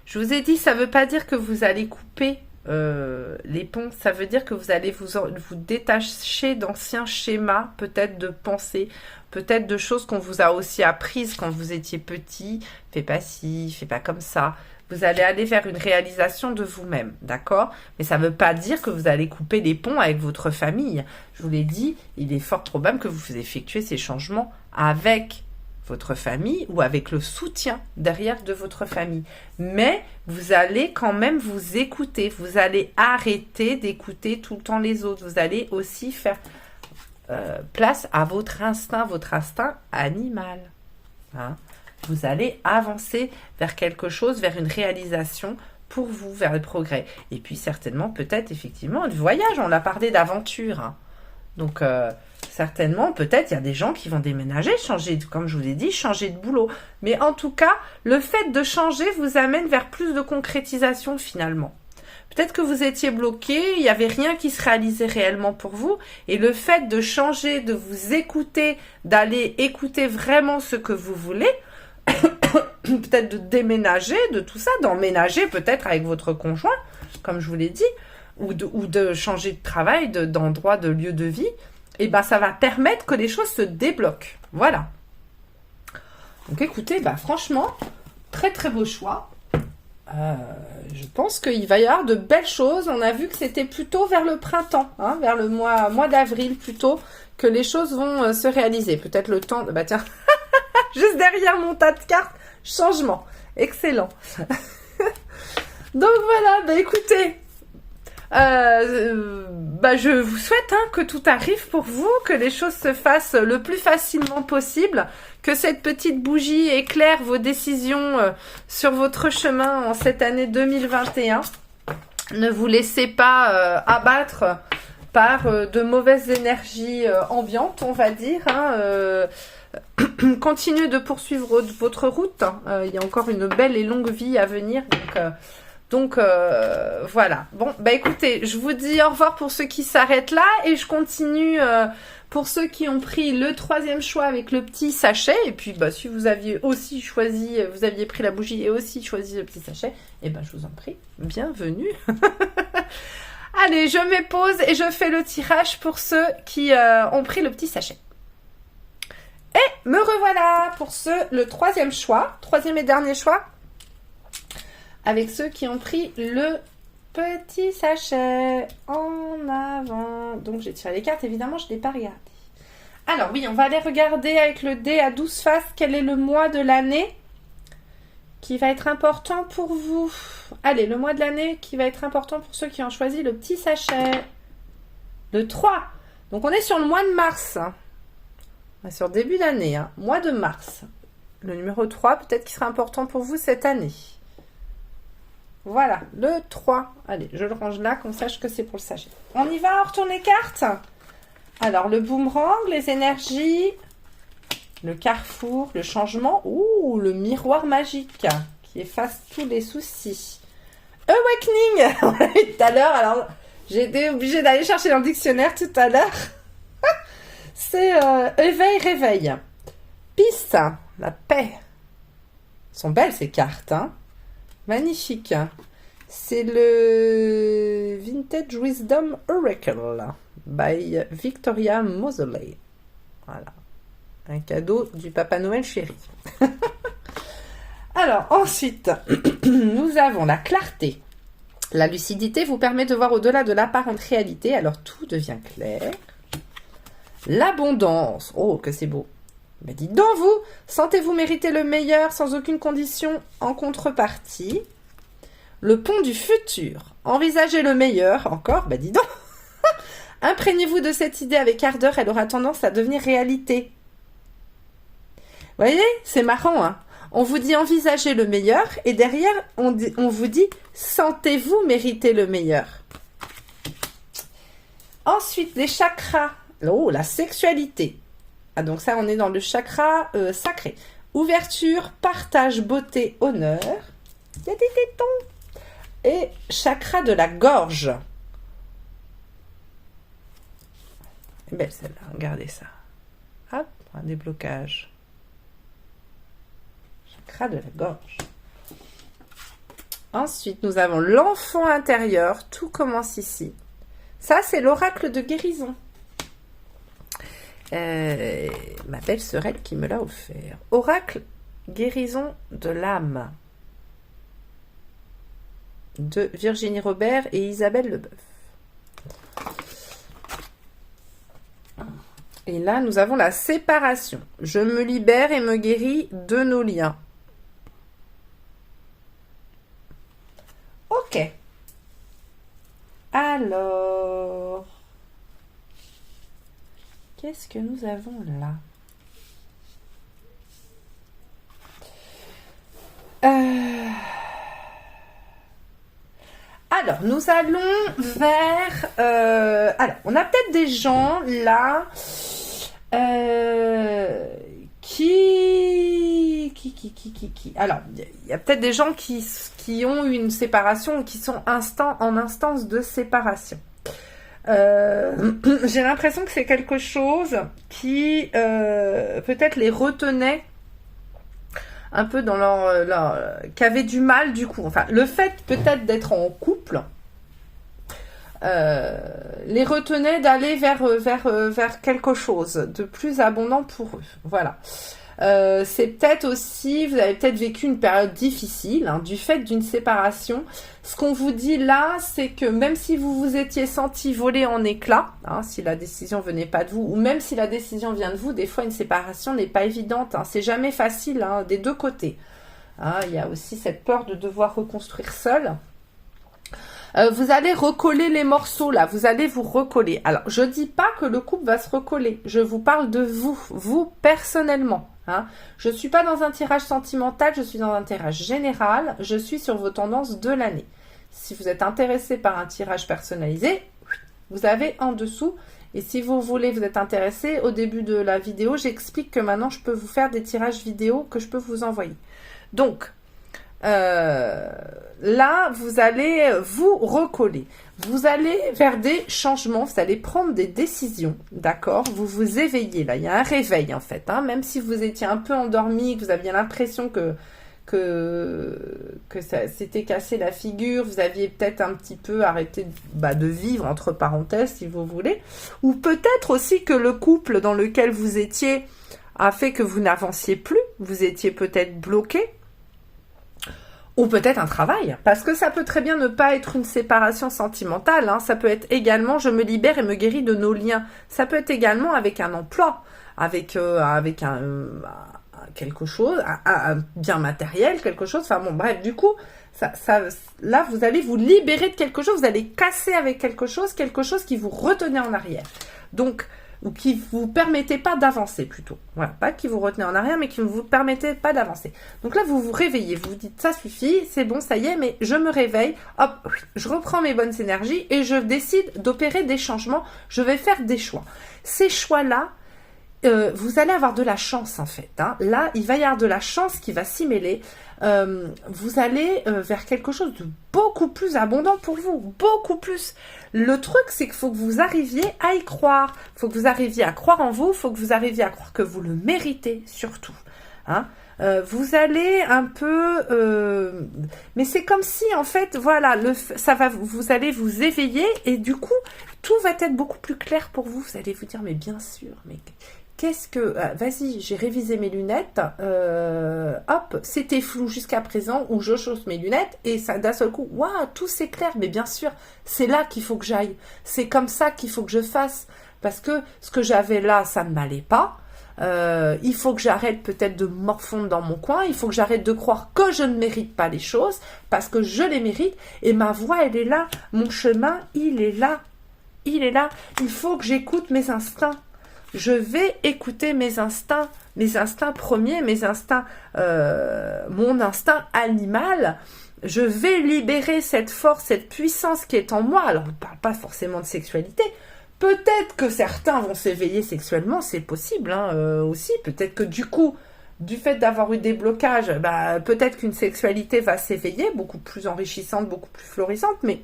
Je vous ai dit, ça ne veut pas dire que vous allez couper les ponts. Ça veut dire que vous allez vous détacher d'anciens schémas, peut-être de pensées, peut-être de choses qu'on vous a aussi apprises quand vous étiez petit. Fais pas ci, fais pas comme ça. Vous allez aller vers une réalisation de vous-même, d'accord? Mais ça ne veut pas dire que vous allez couper les ponts avec votre famille. Je vous l'ai dit, il est fort probable que vous effectuez ces changements avec votre famille ou avec le soutien derrière de votre famille. Mais vous allez quand même vous écouter. Vous allez arrêter d'écouter tout le temps les autres. Vous allez aussi faire place à votre instinct animal. Hein? Vous allez avancer vers quelque chose, vers une réalisation pour vous, vers le progrès. Et puis certainement, peut-être effectivement, du voyage, on a parlé d'aventure. Hein. Donc certainement, peut-être, il y a des gens qui vont déménager, changer, comme je vous ai dit, changer de boulot. Mais en tout cas, le fait de changer vous amène vers plus de concrétisation finalement. Peut-être que vous étiez bloqué, il n'y avait rien qui se réalisait réellement pour vous. Et le fait de changer, de vous écouter, d'aller écouter vraiment ce que vous voulez, peut-être de déménager, de tout ça, d'emménager peut-être avec votre conjoint, comme je vous l'ai dit, ou de changer de travail, d'endroit, de lieu de vie, et ben ça va permettre que les choses se débloquent. Voilà. Donc écoutez, franchement, très très beau choix. Je pense qu'il va y avoir de belles choses. On a vu que c'était plutôt vers le printemps, hein, vers le mois d'avril plutôt, que les choses vont se réaliser. Peut-être le temps... Bah tiens, juste derrière mon tas de cartes, changement. Excellent. Donc voilà, écoutez, je vous souhaite que tout arrive pour vous, que les choses se fassent le plus facilement possible, que cette petite bougie éclaire vos décisions sur votre chemin en cette année 2021. Ne vous laissez pas abattre par de mauvaises énergies ambiantes, on va dire. Continuez de poursuivre votre route. Il y a encore une belle et longue vie à venir. Donc voilà. Bon, écoutez, je vous dis au revoir pour ceux qui s'arrêtent là et je continue pour ceux qui ont pris le 3e choix avec le petit sachet. Et puis, si vous aviez aussi choisi, vous aviez pris la bougie et aussi choisi le petit sachet, je vous en prie, bienvenue. Allez, je mets pause et je fais le tirage pour ceux qui ont pris le petit sachet. Et me revoilà pour le 3e choix, 3e et dernier choix, avec ceux qui ont pris le petit sachet en avant. Donc j'ai tiré les cartes, évidemment je ne l'ai pas regardé. Alors oui, on va aller regarder avec le dé à 12 faces quel est le mois de l'année qui va être important pour vous. Allez, le mois de l'année qui va être important pour ceux qui ont choisi le petit sachet. Le 3. Donc on est sur le mois de mars. Sur début d'année, mois de mars. Le numéro 3, peut-être qu'il sera important pour vous cette année. Voilà, le 3. Allez, je le range là, qu'on sache que c'est pour le sachet. On y va, on retourne les cartes. Alors, le boomerang, les énergies, le carrefour, le changement, le miroir magique qui efface tous les soucis. Awakening, on l'a vu tout à l'heure. Alors, j'ai été obligée d'aller chercher dans le dictionnaire tout à l'heure. C'est éveil, réveil. Peace, la paix. Elles sont belles ces cartes, hein. Magnifique. C'est le Vintage Wisdom Oracle by Victoria Moseley. Voilà. Un cadeau du Papa Noël chéri. Alors, ensuite, nous avons la clarté. La lucidité vous permet de voir au-delà de l'apparente réalité, alors tout devient clair. L'abondance. Oh, que c'est beau. Mais dites donc, vous, sentez-vous mériter le meilleur sans aucune condition en contrepartie. Le pont du futur. Envisagez le meilleur. Encore, dis donc. Imprégnez-vous de cette idée avec ardeur, elle aura tendance à devenir réalité. Vous voyez, c'est marrant, hein. On vous dit envisagez le meilleur et derrière, on vous dit sentez-vous mériter le meilleur. Ensuite, les chakras. Oh, la sexualité. Ah, donc ça, on est dans le chakra sacré. Ouverture, partage, beauté, honneur. Il y a des tétons. Et chakra de la gorge. Belle celle-là, regardez ça. Hop, un déblocage. Chakra de la gorge. Ensuite, nous avons l'enfant intérieur. Tout commence ici. Ça, c'est l'oracle de guérison. Ma belle sœurelle qui me l'a offert. Oracle guérison de l'âme. De Virginie Robert et Isabelle Leboeuf. Et là, nous avons la séparation. Je me libère et me guéris de nos liens. Ok. Alors, qu'est-ce que nous avons là? Alors, nous allons vers... alors, on a peut-être des gens là qui... Alors, il y a peut-être des gens qui ont eu une séparation ou qui sont en instance de séparation. J'ai l'impression que c'est quelque chose qui peut-être les retenait un peu dans qui avait du mal du coup. Enfin, le fait peut-être d'être en couple les retenait d'aller vers quelque chose de plus abondant pour eux. Voilà. C'est peut-être aussi, vous avez peut-être vécu une période difficile hein, du fait d'une séparation. Ce qu'on vous dit là, c'est que même si vous vous étiez senti voler en éclats, hein, si la décision venait pas de vous, ou même si la décision vient de vous, des fois une séparation n'est pas évidente. Hein, c'est jamais facile hein, des deux côtés. Hein, il y a aussi cette peur de devoir reconstruire seul. Vous allez recoller les morceaux là, vous allez vous recoller. Alors, je dis pas que le couple va se recoller, je vous parle de vous personnellement. Hein. Je suis pas dans un tirage sentimental, je suis dans un tirage général, je suis sur vos tendances de l'année. Si vous êtes intéressé par un tirage personnalisé, vous avez en dessous. Et si vous voulez, vous êtes intéressé, au début de la vidéo, j'explique que maintenant je peux vous faire des tirages vidéo que je peux vous envoyer. Donc, là, vous allez vous recoller. Vous allez vers des changements, vous allez prendre des décisions, d'accord? Vous vous éveillez, là, il y a un réveil en fait. Hein, même si vous étiez un peu endormi, que vous aviez l'impression que ça s'était cassé la figure, vous aviez peut-être un petit peu arrêté de vivre, entre parenthèses, si vous voulez. Ou peut-être aussi que le couple dans lequel vous étiez a fait que vous n'avanciez plus, vous étiez peut-être bloqué. Ou peut-être un travail, parce que ça peut très bien ne pas être une séparation sentimentale, hein. Ça peut être également je me libère et me guéris de nos liens. Ça peut être également avec un emploi, avec quelque chose, un bien matériel, quelque chose. Enfin bon, bref, du coup, là, vous allez vous libérer de quelque chose, vous allez casser avec quelque chose qui vous retenait en arrière. Donc, ou qui vous permettait pas d'avancer plutôt. Voilà, pas qui vous retenait en arrière, mais qui ne vous permettait pas d'avancer. Donc là, vous vous réveillez, vous vous dites, ça suffit, c'est bon, ça y est, mais je me réveille, hop, je reprends mes bonnes énergies et je décide d'opérer des changements, je vais faire des choix. Ces choix-là, vous allez avoir de la chance en fait. Hein. Là, il va y avoir de la chance qui va s'y mêler. Vous allez vers quelque chose de beaucoup plus abondant pour vous, beaucoup plus. Le truc, c'est qu'il faut que vous arriviez à y croire. Il faut que vous arriviez à croire en vous. Il faut que vous arriviez à croire que vous le méritez surtout. Hein. Vous allez un peu, mais c'est comme si en fait, voilà, vous allez vous éveiller et du coup, tout va être beaucoup plus clair pour vous. Vous allez vous dire, mais bien sûr, mais qu'est-ce que... vas-y, j'ai révisé mes lunettes. Hop, c'était flou jusqu'à présent où je chausse mes lunettes et ça d'un seul coup, waouh, tout s'éclaire. Mais bien sûr, c'est là qu'il faut que j'aille. C'est comme ça qu'il faut que je fasse. Parce que ce que j'avais là, ça ne m'allait pas. Il faut que j'arrête peut-être de me morfondre dans mon coin. Il faut que j'arrête de croire que je ne mérite pas les choses parce que je les mérite. Et ma voix, elle est là. Mon chemin, il est là. Il est là. Il faut que j'écoute mes instincts. Je vais écouter mes instincts premiers, mes instincts, mon instinct animal. Je vais libérer cette force, cette puissance qui est en moi. Alors, on ne parle pas forcément de sexualité. Peut-être que certains vont s'éveiller sexuellement, c'est possible hein, aussi. Peut-être que du coup, du fait d'avoir eu des blocages, peut-être qu'une sexualité va s'éveiller, beaucoup plus enrichissante, beaucoup plus florissante. Mais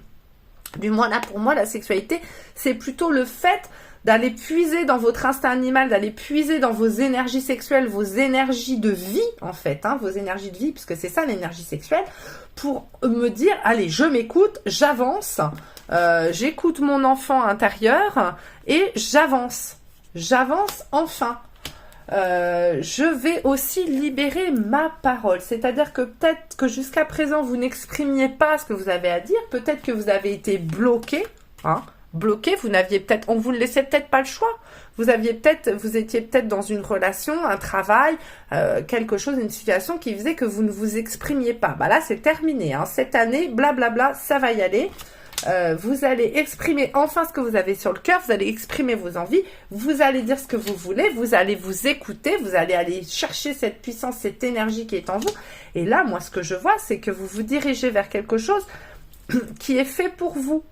du moins là, pour moi, la sexualité, c'est plutôt le fait d'aller puiser dans votre instinct animal, d'aller puiser dans vos énergies sexuelles, vos énergies de vie, en fait, vos énergies de vie, puisque c'est ça l'énergie sexuelle, pour me dire, allez, je m'écoute, j'avance, j'écoute mon enfant intérieur et j'avance. J'avance enfin. Je vais aussi libérer ma parole. C'est-à-dire que peut-être que jusqu'à présent, vous n'exprimiez pas ce que vous avez à dire. Peut-être que vous avez été bloqué. Bloqué, vous n'aviez peut-être, on vous ne laissait peut-être pas le choix. Vous étiez peut-être dans une relation, un travail, quelque chose, une situation qui faisait que vous ne vous exprimiez pas. Là, c'est terminé. Cette année, blablabla, ça va y aller. Vous allez exprimer enfin ce que vous avez sur le cœur, vous allez exprimer vos envies, vous allez dire ce que vous voulez, vous allez vous écouter, vous allez aller chercher cette puissance, cette énergie qui est en vous. Et là, moi, ce que je vois, c'est que vous vous dirigez vers quelque chose qui est fait pour vous.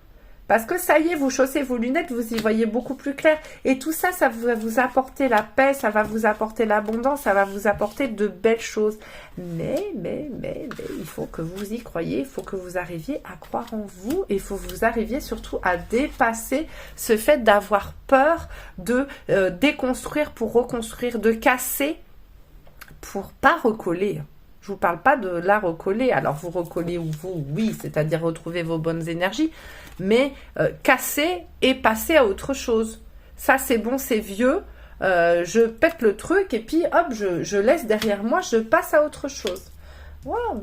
Parce que ça y est, vous chaussez vos lunettes, vous y voyez beaucoup plus clair. Et tout ça, ça va vous apporter la paix, ça va vous apporter l'abondance, ça va vous apporter de belles choses. Mais, il faut que vous y croyez, il faut que vous arriviez à croire en vous. Et il faut que vous arriviez surtout à dépasser ce fait d'avoir peur de déconstruire pour reconstruire, de casser pour pas recoller. Je vous parle pas de la recoller. Alors, vous recollez ou vous, oui, c'est-à-dire retrouver vos bonnes énergies. Mais casser et passer à autre chose. Ça, c'est bon, c'est vieux. Je pète le truc et puis, hop, je laisse derrière moi, je passe à autre chose. Voilà,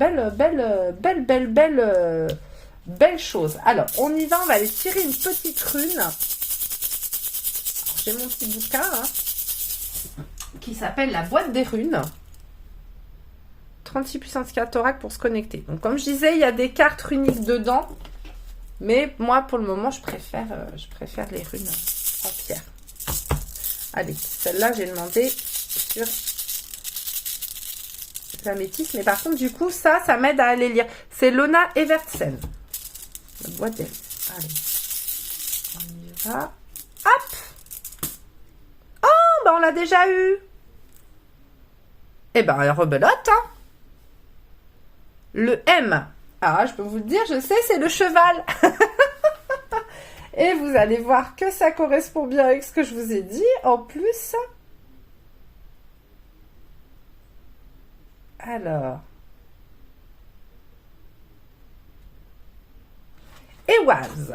belle chose. Alors, on y va, on va aller tirer une petite rune. Alors, j'ai mon petit bouquin qui s'appelle La boîte des runes. 36 puissance 4 oracle pour se connecter. Donc, comme je disais, il y a des cartes runiques dedans. Mais moi, pour le moment, je préfère les runes en pierre. Allez, celle-là, j'ai demandé sur l'améthyste. Mais par contre, du coup, ça m'aide à aller lire. C'est Lona Evertsen. La boîte d'elle. Allez, on y va. Hop! Oh, on l'a déjà eu. Eh ben, elle rebelote, Le M. Ah, je peux vous le dire, je sais, c'est le cheval. Et vous allez voir que ça correspond bien avec ce que je vous ai dit. En plus, alors, Éoise.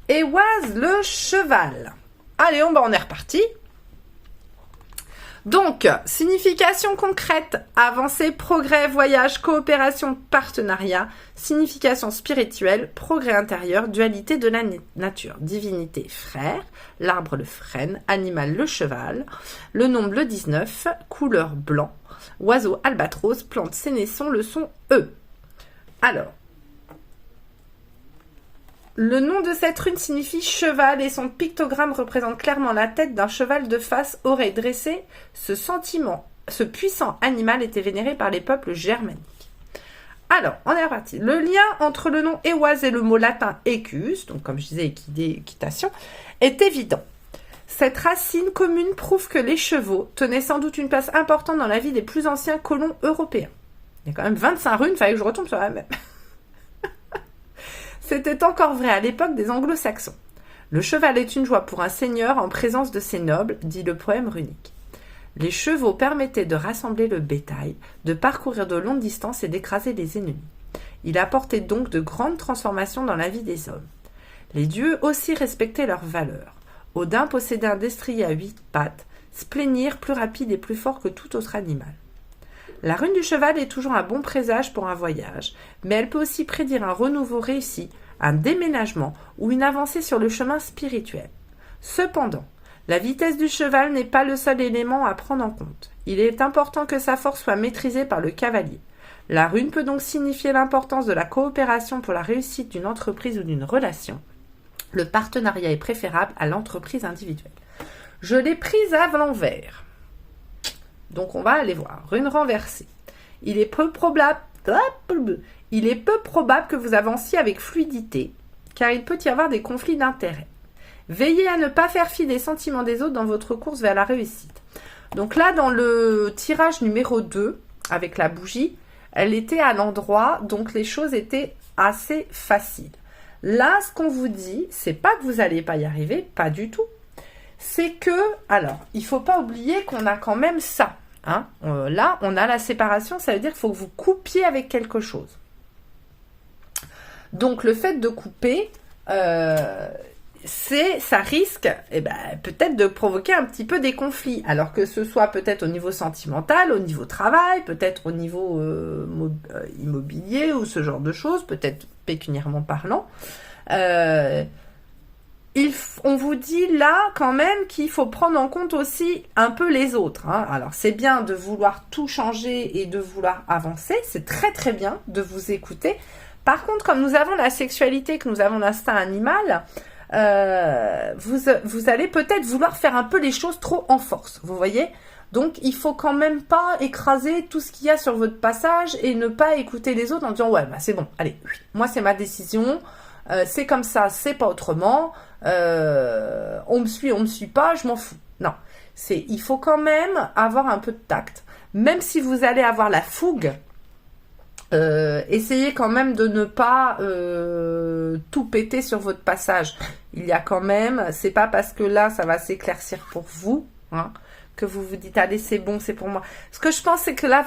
Éoise, le cheval. Allez, on est reparti. Donc, signification concrète, avancée, progrès, voyage, coopération, partenariat, signification spirituelle, progrès intérieur, dualité de la nature, divinité, frère, l'arbre le frêne, animal le cheval, le nombre le 19, couleur blanc, oiseau albatros, plante sénesson, le son E. Alors, le nom de cette rune signifie cheval et son pictogramme représente clairement la tête d'un cheval de face, oreilles dressées. Ce puissant animal était vénéré par les peuples germaniques. Alors, on est reparti. Le lien entre le nom Éoise et le mot latin écus, donc comme je disais équitation, est évident. Cette racine commune prouve que les chevaux tenaient sans doute une place importante dans la vie des plus anciens colons européens. Il y a quand même 25 runes, il fallait que je retombe sur la même. C'était encore vrai à l'époque des anglo-saxons. Le cheval est une joie pour un seigneur en présence de ses nobles, dit le poème runique. Les chevaux permettaient de rassembler le bétail, de parcourir de longues distances et d'écraser les ennemis. Il apportait donc de grandes transformations dans la vie des hommes. Les dieux aussi respectaient leurs valeurs. Odin possédait un destrier à 8 pattes, Splénir plus rapide et plus fort que tout autre animal. La rune du cheval est toujours un bon présage pour un voyage, mais elle peut aussi prédire un renouveau réussi, un déménagement ou une avancée sur le chemin spirituel. Cependant, la vitesse du cheval n'est pas le seul élément à prendre en compte. Il est important que sa force soit maîtrisée par le cavalier. La rune peut donc signifier l'importance de la coopération pour la réussite d'une entreprise ou d'une relation. Le partenariat est préférable à l'entreprise individuelle. Je l'ai prise à l'envers. Donc on va aller voir. Rune renversée. Il est peu probable que vous avanciez avec fluidité, car il peut y avoir des conflits d'intérêts. Veillez à ne pas faire fi des sentiments des autres dans votre course vers la réussite. Donc là, dans le tirage numéro 2, avec la bougie, elle était à l'endroit, donc les choses étaient assez faciles. Là, ce qu'on vous dit, c'est pas que vous n'allez pas y arriver, pas du tout. c'est que, alors, il faut pas oublier qu'on a quand même ça. Hein. Là, on a la séparation, ça veut dire qu'il faut que vous coupiez avec quelque chose. Donc, le fait de couper, ça risque peut-être de provoquer un petit peu des conflits. Alors que ce soit peut-être au niveau sentimental, au niveau travail, peut-être au niveau immobilier ou ce genre de choses, peut-être pécuniairement parlant. On vous dit là quand même qu'il faut prendre en compte aussi un peu les autres. Hein. Alors c'est bien de vouloir tout changer et de vouloir avancer, c'est très très bien de vous écouter. Par contre, comme nous avons la sexualité, que nous avons l'instinct animal, vous allez peut-être vouloir faire un peu les choses trop en force, vous voyez ? Donc il faut quand même pas écraser tout ce qu'il y a sur votre passage et ne pas écouter les autres en disant ouais c'est bon, allez, moi c'est ma décision, c'est comme ça, c'est pas autrement, on me suit pas, je m'en fous. Non, il faut quand même avoir un peu de tact. Même si vous allez avoir la fougue, essayez quand même de ne pas tout péter sur votre passage. Il y a quand même, c'est pas parce que là ça va s'éclaircir pour vous, hein, que vous vous dites allez c'est bon, c'est pour moi. Ce que je pense c'est que là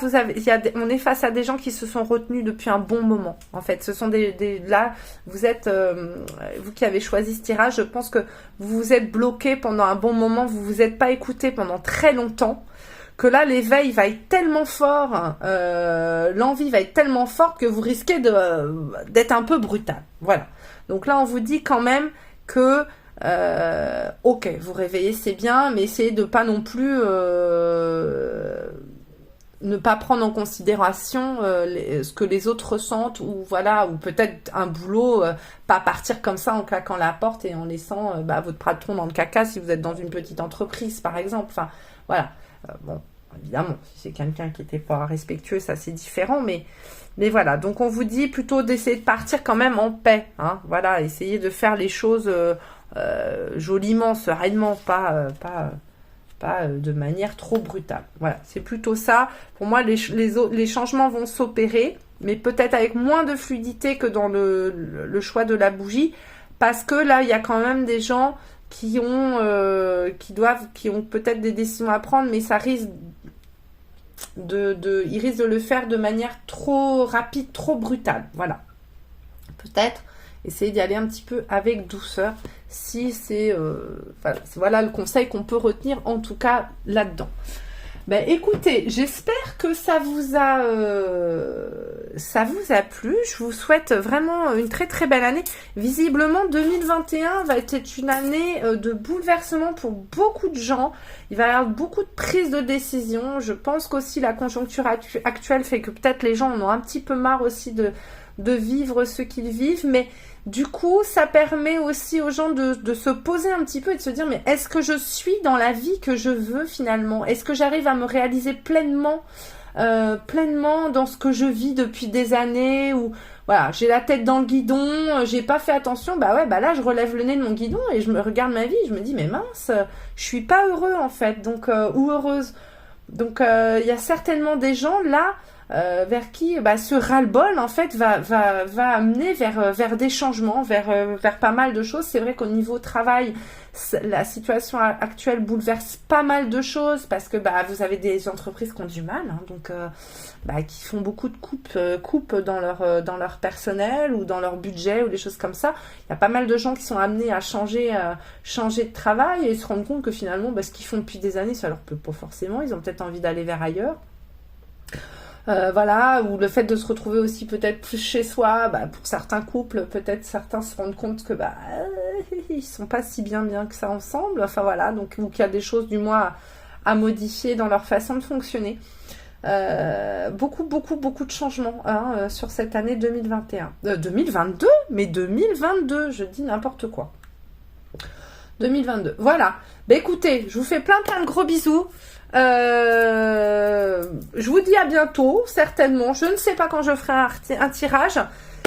on est face à des gens qui se sont retenus depuis un bon moment. En fait, ce sont là vous êtes vous qui avez choisi ce tirage, je pense que vous vous êtes bloqué pendant un bon moment, vous vous êtes pas écouté pendant très longtemps. Que là, l'éveil va être tellement fort, l'envie va être tellement forte que vous risquez d'être un peu brutal. Voilà. Donc là, on vous dit quand même que, ok, vous réveillez, c'est bien, mais essayez de pas non plus ne pas prendre en considération ce que les autres ressentent ou voilà, ou peut-être un boulot, pas partir comme ça en claquant la porte et en laissant votre patron dans le caca si vous êtes dans une petite entreprise, par exemple. Enfin, voilà. Bon, évidemment, si c'est quelqu'un qui n'était pas respectueux, ça c'est différent, mais voilà. Donc on vous dit plutôt d'essayer de partir quand même en paix, hein. Voilà, essayez de faire les choses joliment, sereinement, pas de manière trop brutale. Voilà, c'est plutôt ça. Pour moi, les changements vont s'opérer, mais peut-être avec moins de fluidité que dans le choix de la bougie, parce que là, il y a quand même des gens qui ont peut-être des décisions à prendre, mais ça risque ils risquent de le faire de manière trop rapide, trop brutale. Voilà. Peut-être essayer d'y aller un petit peu avec douceur, si c'est voilà le conseil qu'on peut retenir en tout cas là-dedans. Ben écoutez, j'espère que ça vous a plu. Je vous souhaite vraiment une très très belle année. Visiblement 2021 va être une année de bouleversement pour beaucoup de gens. Il va y avoir beaucoup de prises de décision. Je pense qu'aussi la conjoncture actuelle fait que peut-être les gens en ont un petit peu marre aussi de vivre ce qu'ils vivent, mais du coup, ça permet aussi aux gens de se poser un petit peu et de se dire, mais est-ce que je suis dans la vie que je veux finalement? Est-ce que j'arrive à me réaliser pleinement dans ce que je vis depuis des années, ou voilà, j'ai la tête dans le guidon, j'ai pas fait attention, là je relève le nez de mon guidon et je me regarde ma vie, je me dis mais mince, je suis pas heureux en fait, donc ou heureuse. Donc il y a certainement des gens là vers qui ce ras-le-bol en fait va amener vers des changements, vers pas mal de choses. C'est vrai qu'au niveau travail, la situation actuelle bouleverse pas mal de choses parce que vous avez des entreprises qui ont du mal, hein, donc qui font beaucoup de coupes dans leur personnel ou dans leur budget ou des choses comme ça. Il y a pas mal de gens qui sont amenés à changer de travail et se rendre compte que finalement ce qu'ils font depuis des années, ça leur plaît pas forcément. Ils ont peut-être envie d'aller vers ailleurs. Voilà, ou le fait de se retrouver aussi peut-être plus chez soi, pour certains couples, peut-être certains se rendent compte que ils sont pas si bien que ça ensemble, enfin voilà, donc ou qu'il y a des choses du moins à modifier dans leur façon de fonctionner. Beaucoup de changements sur cette année 2021. 2022 ? Mais 2022, je dis n'importe quoi. 2022, voilà. Écoutez, je vous fais plein de gros bisous. Je vous dis à bientôt, certainement. Je ne sais pas quand je ferai un tirage.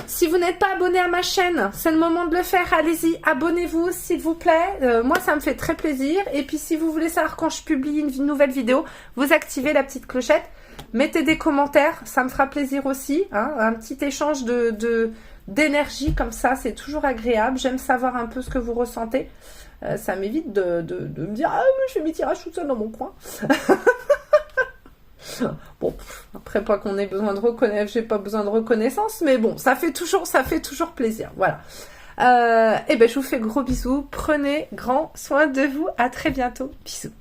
Si vous n'êtes pas abonné à ma chaîne, c'est le moment de le faire. Allez-y, abonnez-vous s'il vous plaît. Moi, ça me fait très plaisir. Et puis, si vous voulez savoir quand je publie une nouvelle vidéo, vous activez la petite clochette. Mettez des commentaires, ça me fera plaisir aussi. Hein, un petit échange d'énergie comme ça, c'est toujours agréable. J'aime savoir un peu ce que vous ressentez. Ça m'évite de me dire « Ah, mais je fais mes tirages toute seule dans mon coin. » Bon, après pas qu'on ait besoin de reconnaître, j'ai pas besoin de reconnaissance, mais bon, ça fait toujours plaisir, voilà. Et ben je vous fais gros bisous, prenez grand soin de vous, à très bientôt, bisous.